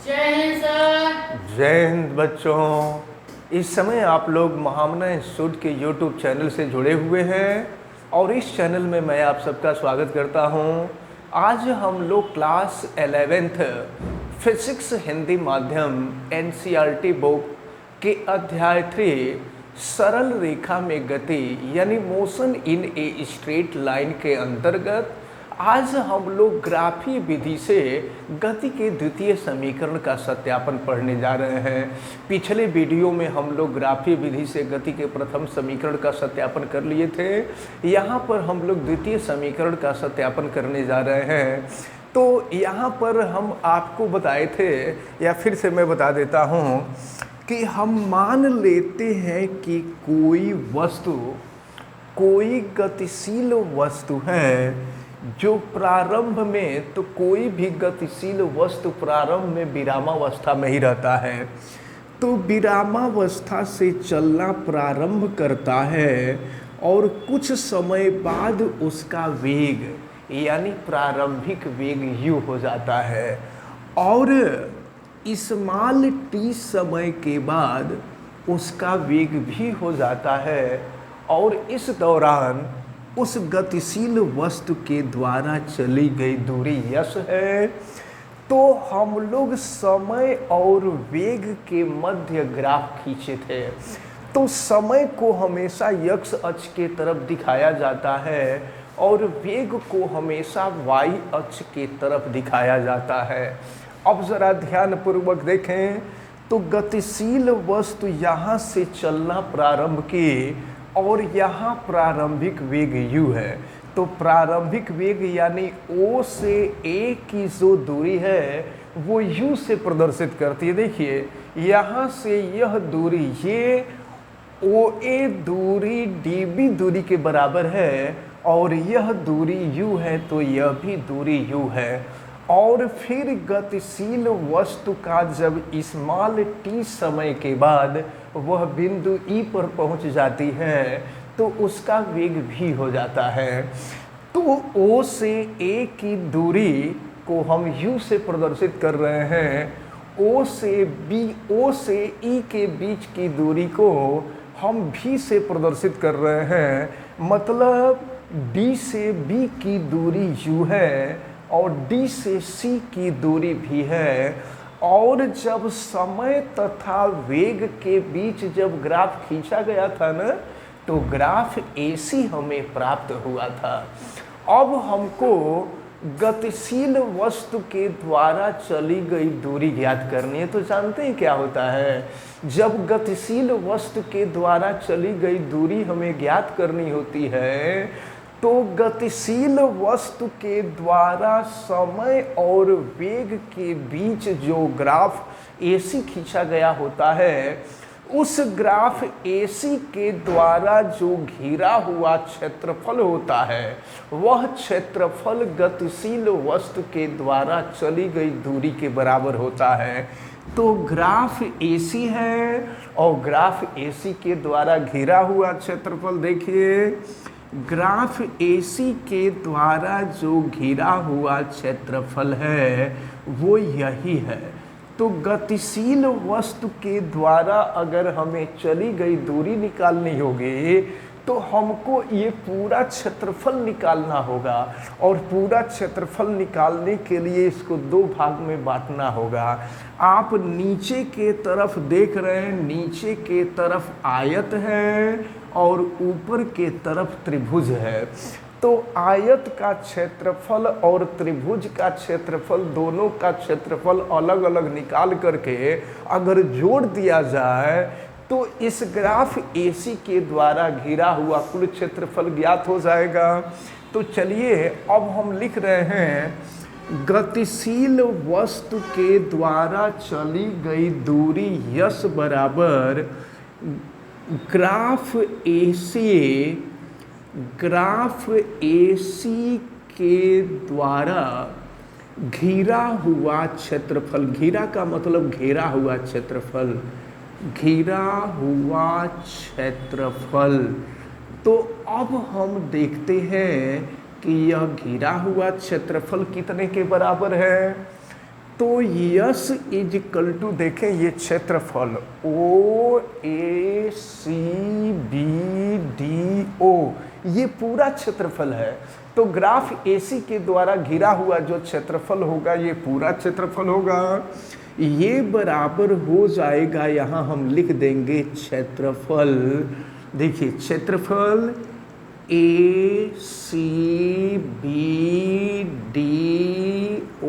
जय हिंद सर। जय हिंद बच्चों। इस समय आप लोग महामना इंस्टीट्यूट के यूट्यूब चैनल से जुड़े हुए हैं और इस चैनल में मैं आप सबका स्वागत करता हूं। आज हम लोग क्लास 11th फिजिक्स हिंदी माध्यम एनसीईआरटी बुक के अध्याय 3 सरल रेखा में गति यानी motion in a straight line के अंतर्गत आज हम लोग ग्राफी विधि से गति के द्वितीय समीकरण का सत्यापन पढ़ने जा रहे हैं। पिछले वीडियो में हम लोग ग्राफी विधि से गति के प्रथम समीकरण का सत्यापन कर लिए थे। यहाँ पर हम लोग द्वितीय समीकरण का सत्यापन करने जा रहे हैं। तो यहाँ पर हम आपको बताए थे, या फिर से मैं बता देता हूँ कि हम मान लेते हैं कि कोई गतिशील वस्तु है जो प्रारंभ में, तो कोई भी गतिशील वस्तु प्रारंभ में विरामावस्था में ही रहता है। तो विरामावस्था से चलना प्रारंभ करता है और कुछ समय बाद उसका वेग यानी प्रारंभिक वेग u हो जाता है और स्मॉल t समय के बाद उसका वेग भी हो जाता है और इस दौरान उस गतिशील वस्तु के द्वारा चली गई दूरी यश है। तो हम लोग समय और वेग के मध्य ग्राफ खींचे थे। तो समय को हमेशा x अक्ष के तरफ दिखाया जाता है और वेग को हमेशा y अक्ष के तरफ दिखाया जाता है। अब ज़रा ध्यानपूर्वक देखें तो गतिशील वस्तु यहाँ से चलना प्रारंभ की और यहाँ प्रारंभिक वेग u है। तो प्रारंभिक वेग यानी O से A की जो दूरी है वो u से प्रदर्शित करती है। देखिए यहाँ से यह दूरी ये OA दूरी dB दूरी के बराबर है और यह दूरी u है, तो यह भी दूरी u है। और फिर गतिशील वस्तु का जब स्मॉल t समय के बाद वह बिंदु E पर पहुंच जाती है तो उसका वेग भी हो जाता है। तो O से A की दूरी को हम U से प्रदर्शित कर रहे हैं। O से E के बीच की दूरी को हम V से प्रदर्शित कर रहे हैं। मतलब D से B की दूरी U है और D से C की दूरी भी है। और जब समय तथा वेग के बीच जब ग्राफ खींचा गया था ना, तो ग्राफ AC हमें प्राप्त हुआ था। अब हमको गतिशील वस्तु के द्वारा चली गई दूरी ज्ञात करनी है। तो जानते हैं क्या होता है, जब गतिशील वस्तु के द्वारा चली गई दूरी हमें ज्ञात करनी होती है तो गतिशील वस्तु के द्वारा समय और वेग के बीच जो ग्राफ AC खींचा गया होता है, उस ग्राफ AC के द्वारा जो घिरा हुआ क्षेत्रफल होता है, वह क्षेत्रफल गतिशील वस्तु के द्वारा चली गई दूरी के बराबर होता है। तो ग्राफ AC है और ग्राफ AC के द्वारा घिरा हुआ क्षेत्रफल देखिए, ग्राफ AC के द्वारा जो घिरा हुआ क्षेत्रफल है वो यही है। तो गतिशील वस्तु के द्वारा अगर हमें चली गई दूरी निकालनी होगी तो हमको ये पूरा क्षेत्रफल निकालना होगा और पूरा क्षेत्रफल निकालने के लिए इसको दो भाग में बांटना होगा। आप नीचे के तरफ देख रहे हैं, नीचे के तरफ आयत है और ऊपर के तरफ त्रिभुज है। तो आयत का क्षेत्रफल और त्रिभुज का क्षेत्रफल, दोनों का क्षेत्रफल अलग अलग निकाल करके अगर जोड़ दिया जाए तो इस ग्राफ AC के द्वारा घिरा हुआ कुल क्षेत्रफल ज्ञात हो जाएगा। तो चलिए अब हम लिख रहे हैं, गतिशील वस्तु के द्वारा चली गई दूरी यश बराबर ग्राफ AC के द्वारा घिरा हुआ क्षेत्रफल। घिरा का मतलब घेरा हुआ क्षेत्रफल, घिरा हुआ क्षेत्रफल। तो अब हम देखते हैं कि यह घिरा हुआ क्षेत्रफल कितने के बराबर है। तो यस इज इक्वल टू, देखें ये क्षेत्रफल ओ ए सी बी डी ओ, ये पूरा क्षेत्रफल है। तो ग्राफ AC के द्वारा घिरा हुआ जो क्षेत्रफल होगा ये पूरा क्षेत्रफल होगा। ये बराबर हो जाएगा, यहाँ हम लिख देंगे क्षेत्रफल, देखिए क्षेत्रफल ए सी बी डी ओ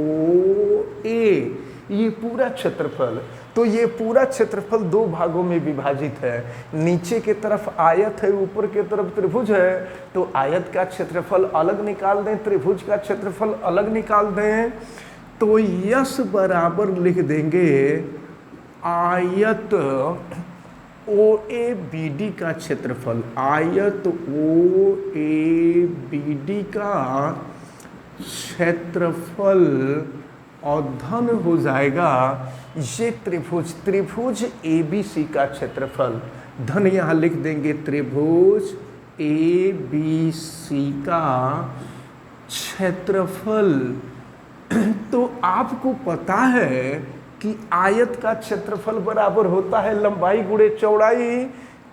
ए, ये पूरा क्षेत्रफल। तो ये पूरा क्षेत्रफल दो भागों में विभाजित है, नीचे के तरफ आयत है, ऊपर के तरफ त्रिभुज है। तो आयत का क्षेत्रफल अलग निकाल दें, त्रिभुज का क्षेत्रफल अलग निकाल दें। तो यस बराबर लिख देंगे आयत ओ ए बी डी का क्षेत्रफल, आयत ओ ए बी डी का क्षेत्रफल, और धन हो जाएगा ये त्रिभुज ए बी सी का क्षेत्रफल। धन यहाँ लिख देंगे त्रिभुज ए बी सी का क्षेत्रफल। तो आपको पता है कि आयत का क्षेत्रफल बराबर होता है लंबाई गुणे चौड़ाई।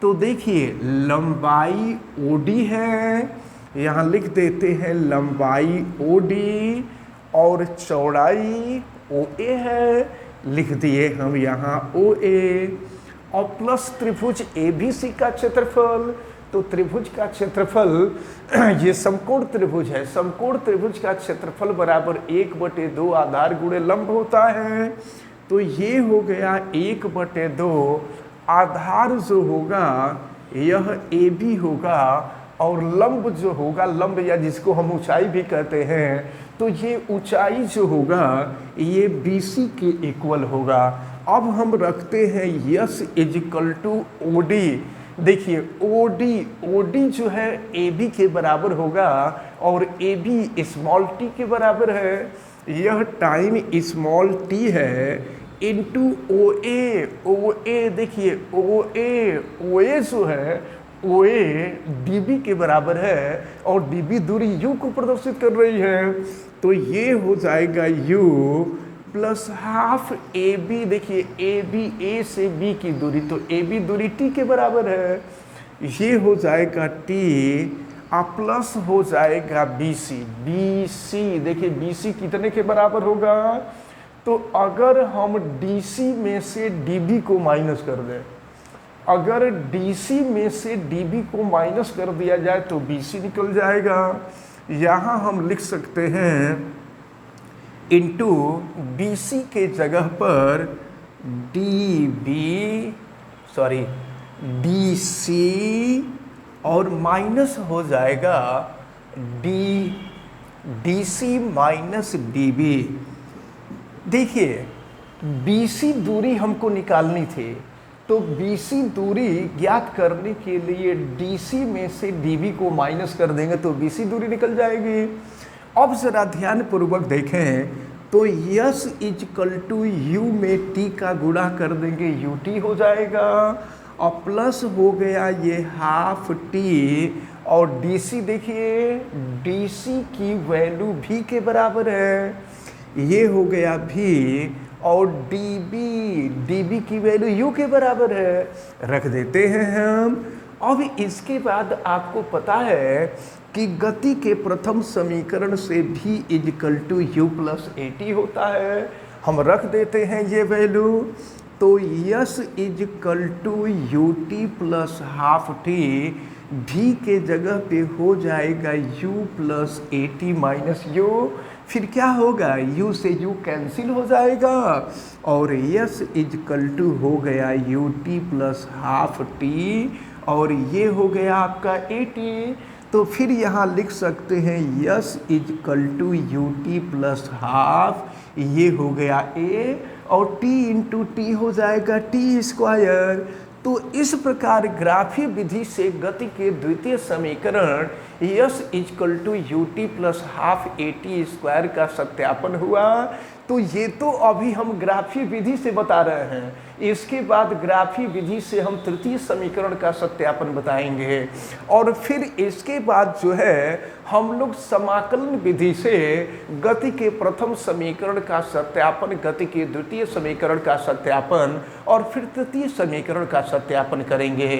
तो देखिए लंबाई ओडी है, यहाँ लिख देते हैं लंबाई ओडी, और चौड़ाई ओ ए है, लिख दिए हम यहाँ ओ ए, और प्लस त्रिभुज ए बी सी का क्षेत्रफल। तो त्रिभुज का क्षेत्रफल ये समकोण त्रिभुज है, समकोण त्रिभुज का क्षेत्रफल बराबर 1/2 आधार गुणे लंब होता है। तो ये हो गया 1/2, आधार जो होगा यह ए बी होगा, और लंब जो होगा, लंब या जिसको हम ऊंचाई भी कहते हैं, तो ये ऊंचाई जो होगा ये BC के इक्वल होगा। अब हम रखते हैं S is equal to OD. देखिए ओडी जो है AB के बराबर होगा, और AB स्मॉल t के बराबर है, यह टाइम स्मॉल t है, इंटू ओ ए। देखिए ओ ए जो है ओ ए dB के बराबर है, और dB दूरी u को प्रदर्शित कर रही है। तो ये हो जाएगा u plus half A B. देखिए ए बी, ए से बी की दूरी, तो ए बी दूरी t के बराबर है, ये हो जाएगा t, प्लस हो जाएगा BC। देखिए BC कितने के बराबर होगा? तो अगर हम DC में से dB को माइनस कर दें, अगर DC में से dB को माइनस कर दिया जाए तो BC निकल जाएगा। यहाँ हम लिख सकते हैं इंटू BC के जगह पर DC, और माइनस हो जाएगा DC माइनस dB। देखिए BC दूरी हमको निकालनी थी, तो BC दूरी ज्ञात करने के लिए DC में से dB को माइनस कर देंगे तो BC दूरी निकल जाएगी। अब जरा ध्यान पूर्वक देखें, तो S is equal to U में t का गुणा कर देंगे, UT हो जाएगा, और प्लस हो गया ये हाफ t, और DC देखिए DC की वैल्यू v के बराबर है, ये हो गया v, और dB की वैल्यू u के बराबर है, रख देते हैं हम। अब इसके बाद आपको पता है कि गति के प्रथम समीकरण से v is equal to u plus AT होता है, हम रख देते हैं ये वैल्यू। तो S is equal to UT plus half t, v के जगह पे हो जाएगा u plus AT minus u। फिर क्या होगा, u से u कैंसिल हो जाएगा, और यस इज इक्वल टू हो गया UT प्लस हाफ t, और ये हो गया आपका AT। तो फिर यहाँ लिख सकते हैं S is equal to UT plus half, ये हो गया A, और T इंटू टी हो जाएगा T स्क्वायर। तो इस प्रकार ग्राफीय विधि से गति के द्वितीय समीकरण S is equal to U T plus half A T square का सत्यापन हुआ। तो ये तो अभी हम ग्राफी विधि से बता रहे हैं, इसके बाद ग्राफी विधि से हम तृतीय समीकरण का सत्यापन बताएंगे, और फिर इसके बाद जो है हम लोग समाकलन विधि से गति के प्रथम समीकरण का सत्यापन, गति के द्वितीय समीकरण का सत्यापन और फिर तृतीय समीकरण का सत्यापन करेंगे।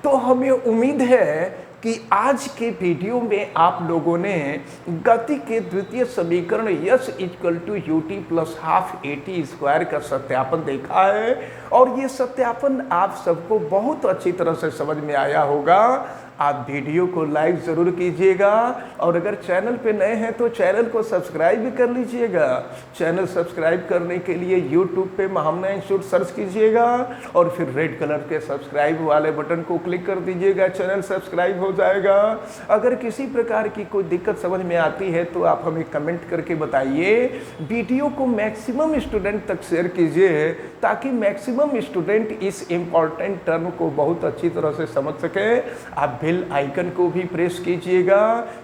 तो हमें उम्मीद है कि आज के वीडियो में आप लोगों ने गति के द्वितीय समीकरण S equal to U T plus half A T square का सत्यापन देखा है, और ये सत्यापन आप सबको बहुत अच्छी तरह से समझ में आया होगा। आप वीडियो को लाइक ज़रूर कीजिएगा, और अगर चैनल पे नए हैं तो चैनल को सब्सक्राइब भी कर लीजिएगा। चैनल सब्सक्राइब करने के लिए यूट्यूब पे महामना इंस्टीट्यूट सर्च कीजिएगा और फिर रेड कलर के सब्सक्राइब वाले बटन को क्लिक कर दीजिएगा, चैनल सब्सक्राइब हो जाएगा। अगर किसी प्रकार की कोई दिक्कत समझ में आती है तो आप हमें कमेंट करके बताइए। वीडियो को मैक्सिमम स्टूडेंट तक शेयर कीजिए ताकि मैक्सिमम स्टूडेंट इस इम्पॉर्टेंट टर्म को बहुत अच्छी तरह से समझ सके। आप बेल आइकन को भी प्रेस कीजिएगा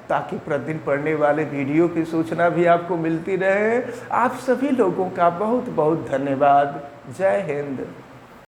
ताकि प्रतिदिन पढ़ने वाले वीडियो की सूचना भी आपको मिलती रहे। आप सभी लोगों का बहुत बहुत धन्यवाद। जय हिंद।